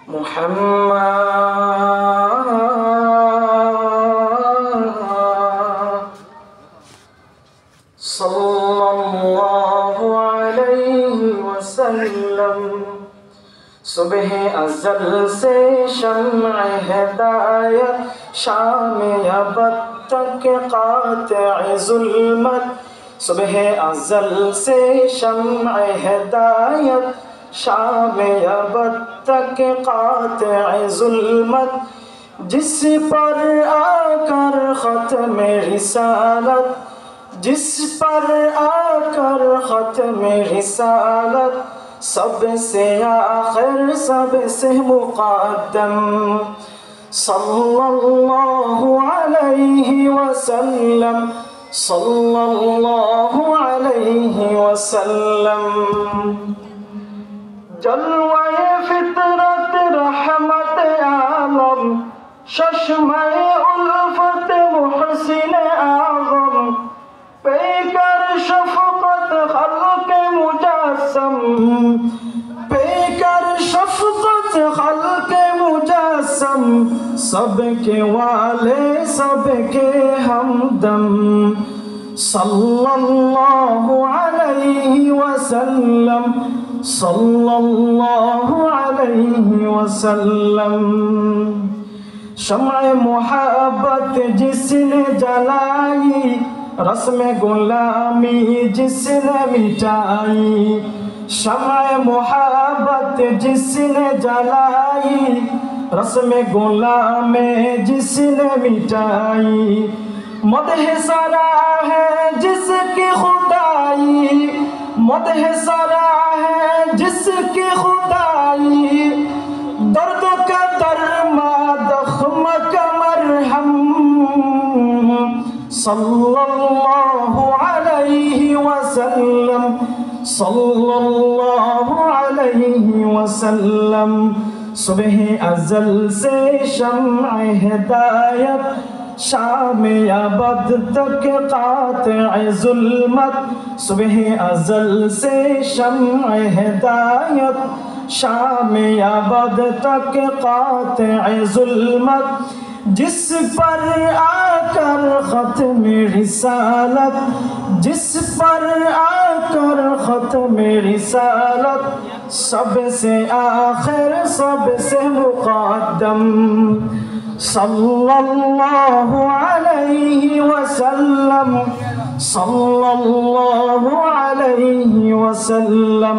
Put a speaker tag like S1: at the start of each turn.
S1: मुहम्मद सल्लल्लाहु अलैहि वसल्लम। सुबह अज़ल से शम्अ हिदायत, शाम अबद तक क़ातिअ ज़ुल्मत। सुबह अज़ल से शम्अ हिदायत, शाम अबद तक क़ातिअ ज़ुल्मत। जिस पर आकर ख़त्म रिसालत, जिस पर आकर ख़त्म रिसालत, सबसे आखिर सबसे मुक़द्दम। सल्लल्लाहु अलैहि वसल्लम, सल्लल्लाहु अलैहि वसल्लम। जलवाए फितरत रहमत आलम, चश्मे उल्फत मुहसिन आज़म। Picker शफ़क़त ख़ल्क़ मुजस्सम, picker शफ़क़त ख़ल्क़ मुजस्सम। सबके वाले सबके हमदम। सल्लल्लाहु अलैहि वसल्लम, सल्लल्लाहु अलैहि वसल्लम। शम्अ मोहब्बत जिसने जलाई, रस्म गुलामी जिसने मिटाई। शम्अ मोहब्बत जिसने जलाई, रस्म गुलामी जिसने मिटाई। मदह सरा है जिसकी खुदाई, मदह सरा है जिसकी खुदाई। दर्द का दरमा दख्म का मरहम। सल्लल्लाहु अलैहि वसल्लम, सल्लल्लाहु अलैहि वसल्लम। सुबह अज़ल से शम्अ हिदायत, शाम अबद तक क़ातिअ ज़ुल्मत। सुबह अज़ल से शम्अ हिदायत, शाम अबद तक क़ातिअ ज़ुल्मत। जिस पर आकर ख़त्म रिसालत, जिस पर आकर ख़त्म रिसालत, सबसे आखिर सबसे मुक़द्दम। सल्लल्लाहु अलैहि वसल्लम, सल्लल्लाहु अलैहि वसल्लम।